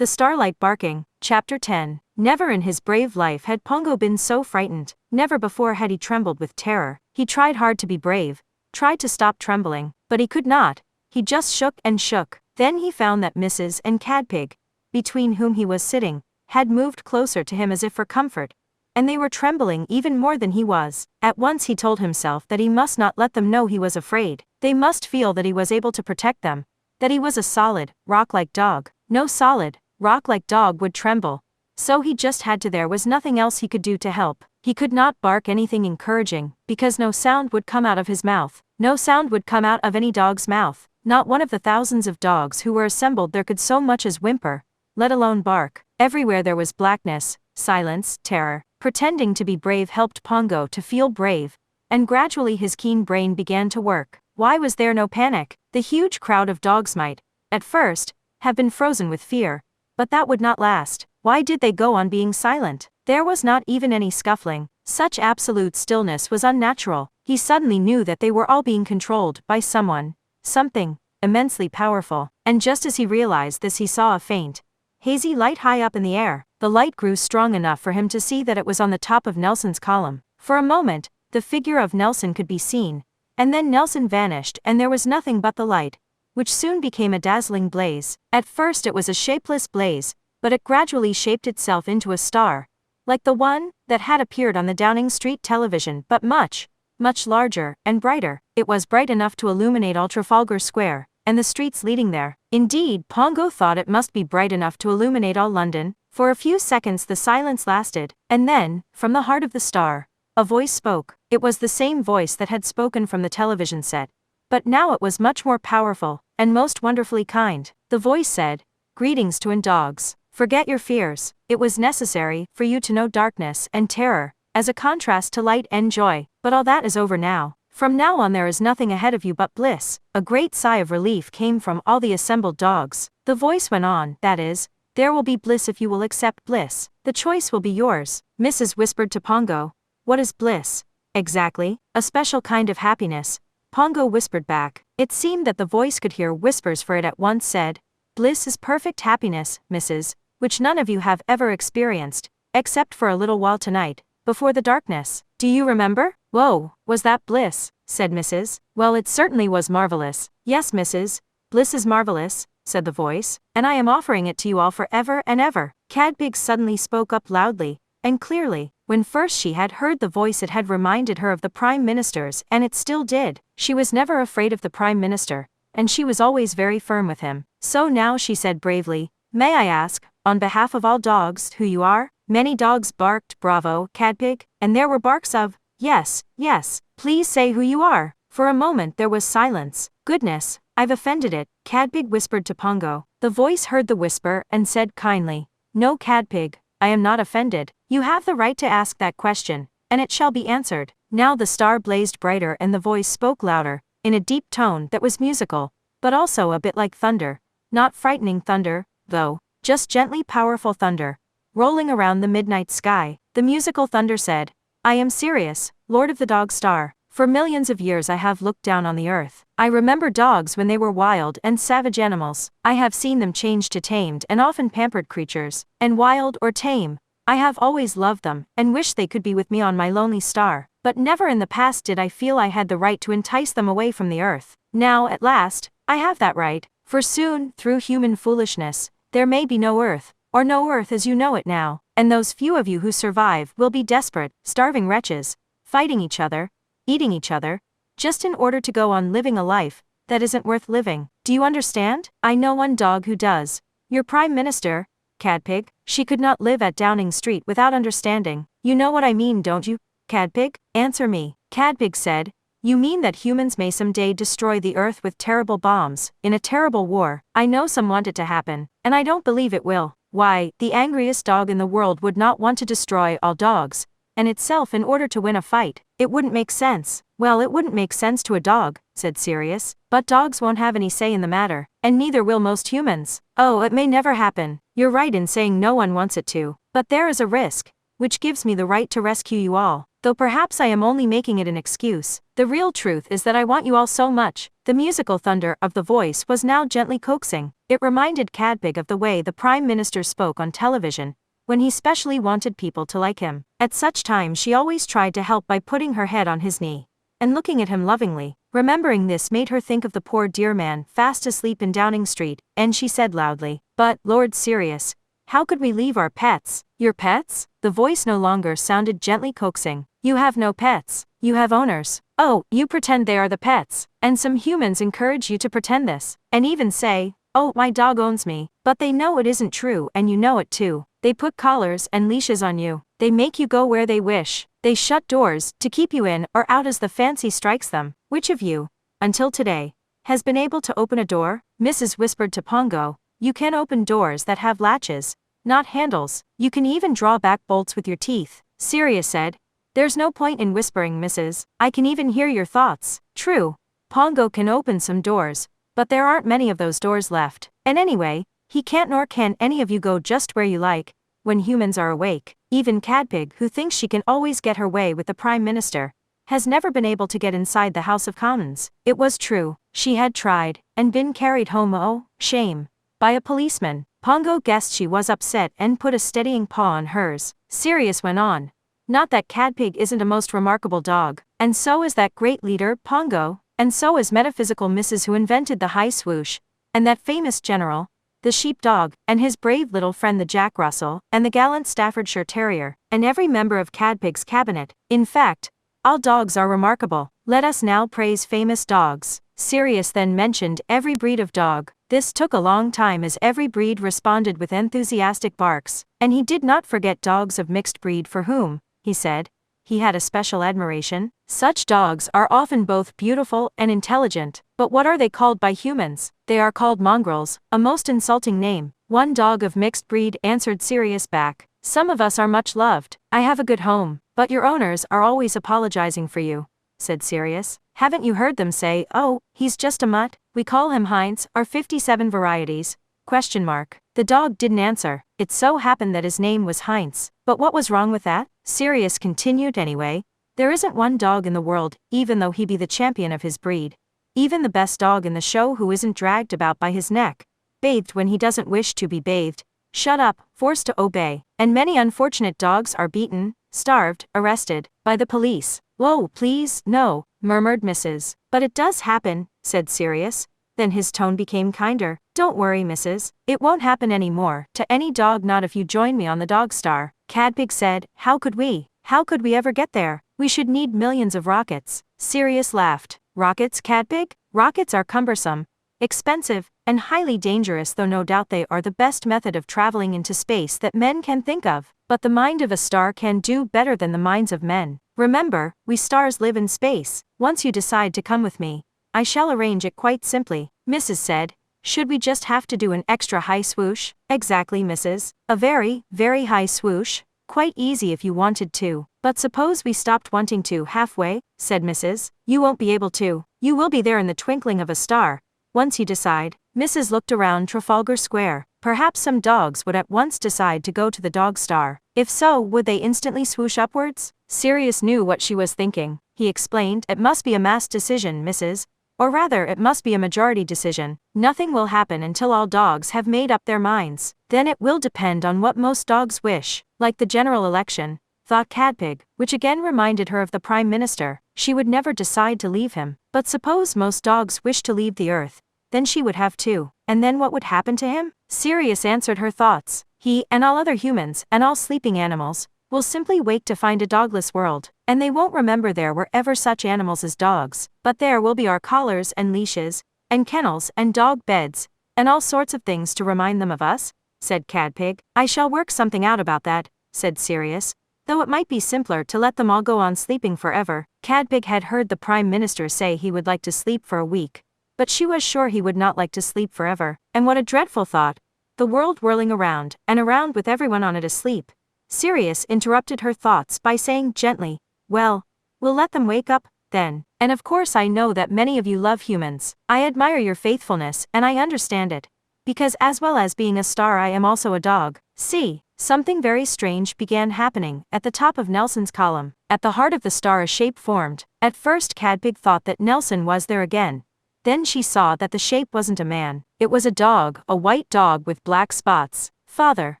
The Starlight Barking, Chapter 10. Never in his brave life had Pongo been so frightened, never before had he trembled with terror. He tried hard to be brave, tried to stop trembling, but he could not. He just shook and shook. Then he found that Mrs. and Cadpig, between whom he was sitting, had moved closer to him as if for comfort, and they were trembling even more than he was. At once he told himself that he must not let them know he was afraid. They must feel that he was able to protect them, that he was a solid, rock-like dog. No solid, rock-like dog would tremble. So he just had to. There was nothing else he could do to help. He could not bark anything encouraging, because no sound would come out of his mouth. No sound would come out of any dog's mouth. Not one of the thousands of dogs who were assembled there could so much as whimper, let alone bark. Everywhere there was blackness, silence, terror. Pretending to be brave helped Pongo to feel brave, and gradually his keen brain began to work. Why was there no panic? The huge crowd of dogs might, at first, have been frozen with fear, but that would not last. Why did they go on being silent? There was not even any scuffling. Such absolute stillness was unnatural. He suddenly knew that they were all being controlled by someone, something, immensely powerful. And just as he realized this, he saw a faint, hazy light high up in the air. The light grew strong enough for him to see that it was on the top of Nelson's column. For a moment, the figure of Nelson could be seen, and then Nelson vanished and there was nothing but the light, which soon became a dazzling blaze. At first it was a shapeless blaze, but it gradually shaped itself into a star, like the one that had appeared on the Downing Street television, but much, much larger and brighter. It was bright enough to illuminate all Trafalgar Square, and the streets leading there. Indeed, Pongo thought it must be bright enough to illuminate all London. For a few seconds the silence lasted, and then, from the heart of the star, a voice spoke. It was the same voice that had spoken from the television set, but now it was much more powerful, and most wonderfully kind. The voice said, "Greetings to and dogs. Forget your fears. It was necessary for you to know darkness and terror, as a contrast to light and joy, but all that is over now. From now on there is nothing ahead of you but bliss." A great sigh of relief came from all the assembled dogs. The voice went on, "That is, there will be bliss if you will accept bliss. The choice will be yours." Mrs. whispered to Pongo, "What is bliss?" "Exactly, a special kind of happiness," Pongo whispered back. It seemed that the voice could hear whispers, for it at once said, "Bliss is perfect happiness, Mrs., which none of you have ever experienced, except for a little while tonight, before the darkness. Do you remember?" "Whoa, was that bliss?" said Mrs. "Well, it certainly was marvelous." "Yes, Mrs., bliss is marvelous," said the voice, "and I am offering it to you all forever and ever." Cadpig suddenly spoke up loudly and clearly. When first she had heard the voice it had reminded her of the Prime Minister's, and it still did. She was never afraid of the Prime Minister, and she was always very firm with him. So now she said bravely, "May I ask, on behalf of all dogs, who you are?" Many dogs barked, "Bravo, Cadpig," and there were barks of, "Yes, yes, please say who you are." For a moment there was silence. "Goodness, I've offended it," Cadpig whispered to Pongo. The voice heard the whisper and said kindly, "No, Cadpig, I am not offended. You have the right to ask that question, and it shall be answered." Now the star blazed brighter and the voice spoke louder, in a deep tone that was musical, but also a bit like thunder. Not frightening thunder, though, just gently powerful thunder, rolling around the midnight sky. The musical thunder said, "I am Sirius, Lord of the Dog Star. For millions of years I have looked down on the earth. I remember dogs when they were wild and savage animals. I have seen them change to tamed and often pampered creatures, and wild or tame, I have always loved them and wished they could be with me on my lonely star. But never in the past did I feel I had the right to entice them away from the earth. Now, at last, I have that right, for soon, through human foolishness, there may be no earth, or no earth as you know it now, and those few of you who survive will be desperate, starving wretches, fighting each other, eating each other, just in order to go on living a life that isn't worth living. Do you understand? I know one dog who does. Your Prime Minister, Cadpig." She could not live at Downing Street without understanding. "You know what I mean, don't you, Cadpig? Answer me." Cadpig said, "You mean that humans may someday destroy the earth with terrible bombs, in a terrible war. I know some want it to happen, and I don't believe it will. Why, the angriest dog in the world would not want to destroy all dogs, and itself in order to win a fight. It wouldn't make sense." "Well, it wouldn't make sense to a dog," said Sirius, "but dogs won't have any say in the matter, and neither will most humans." "Oh, it may never happen. You're right in saying no one wants it to, but there is a risk, which gives me the right to rescue you all." Though perhaps I am only making it an excuse, the real truth is that I want you all so much." The musical thunder of the voice was now gently coaxing. It reminded Cadpig of the way the Prime Minister spoke on television, when he specially wanted people to like him. At such times she always tried to help by putting her head on his knee and looking at him lovingly. Remembering this made her think of the poor dear man fast asleep in Downing Street, and she said loudly, "But, Lord Sirius, how could we leave our pets?" "Your pets?" The voice no longer sounded gently coaxing. "You have no pets. You have owners. Oh, you pretend they are the pets, and some humans encourage you to pretend this, and even say, 'Oh, my dog owns me,' but they know it isn't true and you know it too. They put collars and leashes on you. They make you go where they wish. They shut doors to keep you in or out as the fancy strikes them. Which of you, until today, has been able to open a door?" Mrs. whispered to Pongo. "You can open doors that have latches, not handles. You can even draw back bolts with your teeth." Sirius said, "There's no point in whispering, Mrs. I can even hear your thoughts." True, Pongo can open some doors, but there aren't many of those doors left. And anyway, he can't nor can any of you go just where you like, when humans are awake. Even Cadpig, who thinks she can always get her way with the Prime Minister, has never been able to get inside the House of Commons. It was true, she had tried, and been carried home, oh, shame, by a policeman. Pongo guessed she was upset and put a steadying paw on hers. Sirius went on, "Not that Cadpig isn't a most remarkable dog, and so is that great leader, Pongo, and so is metaphysical Mrs. who invented the high swoosh, and that famous general, the sheepdog, and his brave little friend the Jack Russell, and the gallant Staffordshire Terrier, and every member of Cadpig's cabinet. In fact, all dogs are remarkable. Let us now praise famous dogs." Sirius then mentioned every breed of dog. This took a long time as every breed responded with enthusiastic barks, and he did not forget dogs of mixed breed for whom, he said, he had a special admiration. Such dogs are often both beautiful and intelligent, but what are they called by humans? They are called mongrels, a most insulting name. "One dog of mixed breed," answered Sirius back. "Some of us are much loved. I have a good home, but your owners are always apologizing for you," said Sirius. "Haven't you heard them say, 'Oh, he's just a mutt. We call him Heinz,' or 57 varieties?" The dog didn't answer. It so happened that his name was Heinz. But what was wrong with that? Sirius continued anyway. "There isn't one dog in the world, even though he be the champion of his breed, even the best dog in the show, who isn't dragged about by his neck, bathed when he doesn't wish to be bathed, shut up, forced to obey, and many unfortunate dogs are beaten, starved, arrested, by the police." "Whoa, please, no," murmured Mrs. "But it does happen," said Sirius. Then his tone became kinder. "Don't worry, Mrs. It won't happen any more to any dog, not if you join me on the Dog Star." Cadpig said, "How could we? How could we ever get there? We should need millions of rockets." Sirius laughed. "Rockets, Cadpig? Rockets are cumbersome, expensive, and highly dangerous, though no doubt they are the best method of traveling into space that men can think of. But the mind of a star can do better than the minds of men. Remember, we stars live in space. Once you decide to come with me, I shall arrange it quite simply." Mrs. said, "Should we just have to do an extra high swoosh?" "Exactly, Mrs. A very, very high swoosh. Quite easy if you wanted to. But suppose we stopped wanting to halfway," said Mrs. "You won't be able to. You will be there in the twinkling of a star, once you decide." Mrs. looked around Trafalgar Square. Perhaps some dogs would at once decide to go to the Dog Star. If so, would they instantly swoosh upwards? Sirius knew what she was thinking. He explained, "It must be a mass decision, Mrs. Or rather, it must be a majority decision. Nothing will happen until all dogs have made up their minds. Then it will depend on what most dogs wish." Like the general election, thought Cadpig, which again reminded her of the Prime Minister. She would never decide to leave him. But suppose most dogs wish to leave the earth, then she would have to. And then what would happen to him? Sirius answered her thoughts. He, and all other humans, and all sleeping animals, will simply wake to find a dogless world, and they won't remember there were ever such animals as dogs. But there will be our collars and leashes, and kennels and dog beds, and all sorts of things to remind them of us, said Cadpig. "I shall work something out about that," said Sirius, "though it might be simpler to let them all go on sleeping forever." Cadpig had heard the Prime Minister say he would like to sleep for a week, but she was sure he would not like to sleep forever. And what a dreadful thought! The world whirling around, and around with everyone on it asleep. Sirius interrupted her thoughts by saying gently, "Well, we'll let them wake up, then. And of course I know that many of you love humans. I admire your faithfulness, and I understand it. Because as well as being a star I am also a dog. See, something very strange began happening at the top of Nelson's column. At the heart of the star a shape formed. At first Cadpig thought that Nelson was there again. Then she saw that the shape wasn't a man. It was a dog, a white dog with black spots. Father,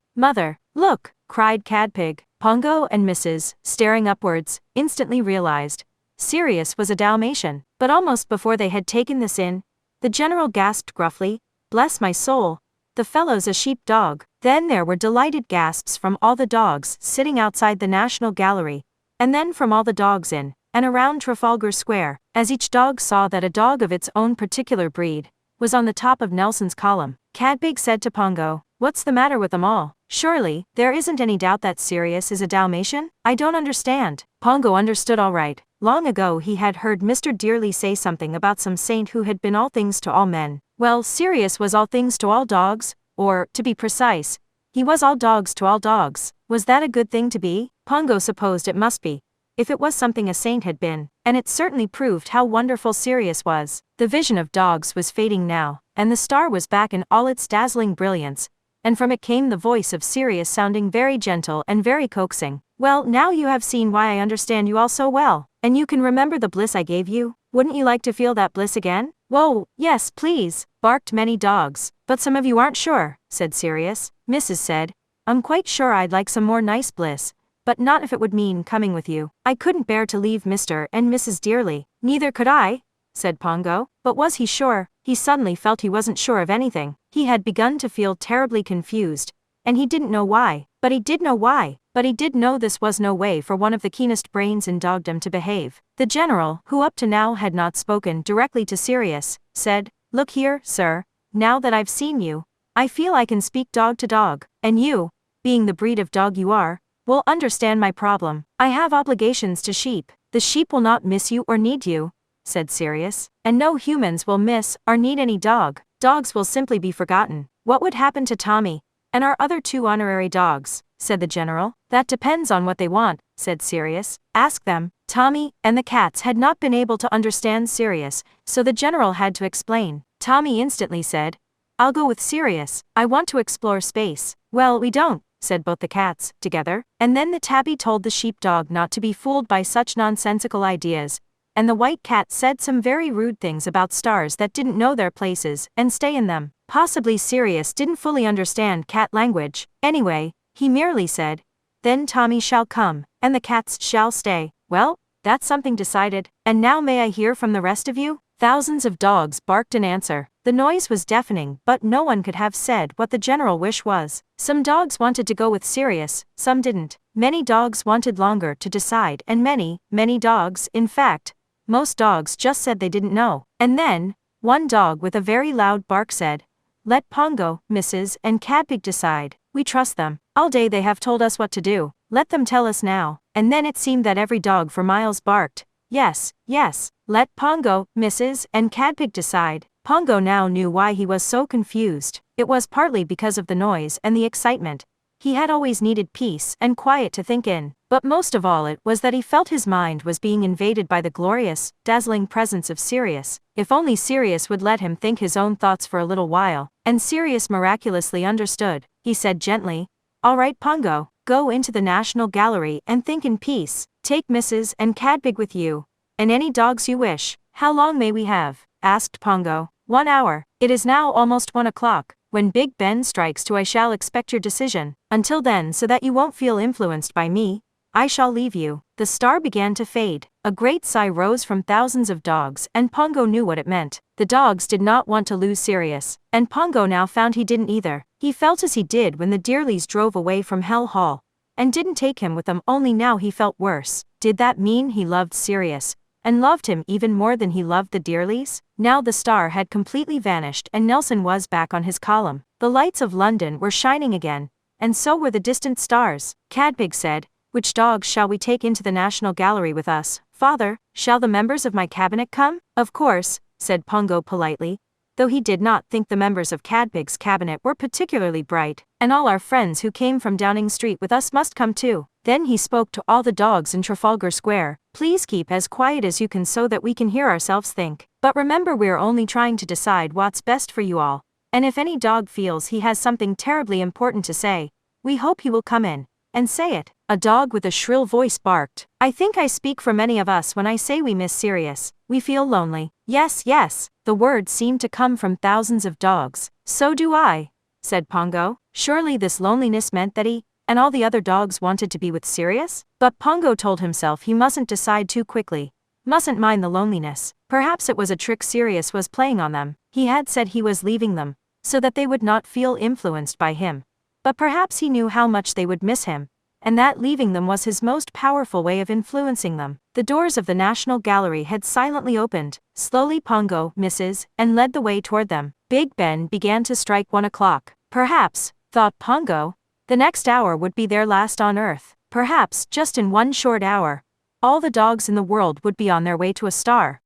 mother, look, cried Cadpig. Pongo and Mrs., staring upwards, instantly realized Sirius was a Dalmatian. But almost before they had taken this in, the general gasped gruffly, "Bless my soul, the fellow's a sheep-dog." Then there were delighted gasps from all the dogs sitting outside the National Gallery, and then from all the dogs in and around Trafalgar Square, as each dog saw that a dog of its own particular breed was on the top of Nelson's column. Cadpig said to Pongo, "What's the matter with them all? Surely, there isn't any doubt that Sirius is a Dalmatian? I don't understand." Pongo understood all right. Long ago he had heard Mr. Dearly say something about some saint who had been all things to all men. Well, Sirius was all things to all dogs, or, to be precise, he was all dogs to all dogs. Was that a good thing to be? Pongo supposed it must be, if it was something a saint had been, and it certainly proved how wonderful Sirius was. The vision of dogs was fading now, and the star was back in all its dazzling brilliance, and from it came the voice of Sirius sounding very gentle and very coaxing. "Well, now you have seen why I understand you all so well, and you can remember the bliss I gave you. Wouldn't you like to feel that bliss again?" "Whoa, yes, please," barked many dogs. "But some of you aren't sure," said Sirius. Mrs. said, "I'm quite sure I'd like some more nice bliss, but not if it would mean coming with you. I couldn't bear to leave Mr. and Mrs. Dearly." "Neither could I," said Pongo. But was he sure? He suddenly felt he wasn't sure of anything. He had begun to feel terribly confused, and he didn't know why. But he did know why. But he did know this was no way for one of the keenest brains in dogdom to behave. The general, who up to now had not spoken directly to Sirius, said, "Look here, sir, now that I've seen you, I feel I can speak dog to dog, and you, being the breed of dog you are, will understand my problem. I have obligations to sheep. The sheep will not miss you or need you," said Sirius, "and no humans will miss or need any dog. Dogs will simply be forgotten." "What would happen to Tommy and our other 2 honorary dogs?" said the general. "That depends on what they want," said Sirius. "Ask them." Tommy and the cats had not been able to understand Sirius, so the general had to explain. Tommy instantly said, "I'll go with Sirius. I want to explore space." "Well, we don't," said both the cats, together. And then the tabby told the sheepdog not to be fooled by such nonsensical ideas, and the white cat said some very rude things about stars that didn't know their places and stay in them. Possibly Sirius didn't fully understand cat language. Anyway, he merely said, "Then Tommy shall come, and the cats shall stay." "Well, that's something decided. And now may I hear from the rest of you?" Thousands of dogs barked in answer. The noise was deafening, but no one could have said what the general wish was. Some dogs wanted to go with Sirius, some didn't. Many dogs wanted longer to decide, and many dogs, in fact, most dogs just said they didn't know. And then, one dog with a very loud bark said, "Let Pongo, Mrs. and Cadpig decide. We trust them. All day they have told us what to do. Let them tell us now." And then it seemed that every dog for miles barked, "Yes, yes, let Pongo, Mrs. and Cadpig decide." Pongo now knew why he was so confused. It was partly because of the noise and the excitement. He had always needed peace and quiet to think in. But most of all it was that he felt his mind was being invaded by the glorious, dazzling presence of Sirius. If only Sirius would let him think his own thoughts for a little while. And Sirius miraculously understood. He said gently, "All right, Pongo, go into the National Gallery and think in peace. Take Mrs. and Cadpig with you, and any dogs you wish." "How long may we have?" asked Pongo. 1 hour. It is now almost 1 o'clock. When Big Ben strikes 2 I shall expect your decision. Until then, so that you won't feel influenced by me, I shall leave you." The star began to fade. A great sigh rose from thousands of dogs, and Pongo knew what it meant. The dogs did not want to lose Sirius, and Pongo now found he didn't either. He felt as he did when the Dearlys drove away from Hell Hall, and didn't take him with them, only now he felt worse. Did that mean he loved Sirius, and loved him even more than he loved the Dearlys? Now the star had completely vanished and Nelson was back on his column. The lights of London were shining again, and so were the distant stars. Cadpig said, "Which dogs shall we take into the National Gallery with us, father? Shall the members of my cabinet come?" "Of course," said Pongo politely, though he did not think the members of Cadpig's cabinet were particularly bright. "And all our friends who came from Downing Street with us must come too." Then he spoke to all the dogs in Trafalgar Square. "Please keep as quiet as you can so that we can hear ourselves think. But remember we're only trying to decide what's best for you all. And if any dog feels he has something terribly important to say, we hope he will come in and say it. A dog with a shrill voice barked. I think I speak for many of us when I say we miss Sirius. We feel lonely. Yes, yes. The words seemed to come from thousands of dogs. So do I, said Pongo. Surely this loneliness meant that he and all the other dogs wanted to be with Sirius? But Pongo told himself he mustn't decide too quickly. Mustn't mind the loneliness. Perhaps it was a trick Sirius was playing on them. He had said he was leaving them so that they would not feel influenced by him. But perhaps he knew how much they would miss him, and that leaving them was his most powerful way of influencing them. The doors of the National Gallery had silently opened. Slowly Pongo, Mrs., and led the way toward them. Big Ben began to strike 1 o'clock. Perhaps, thought Pongo, the next hour would be their last on Earth. Perhaps, just in one short hour, all the dogs in the world would be on their way to a star.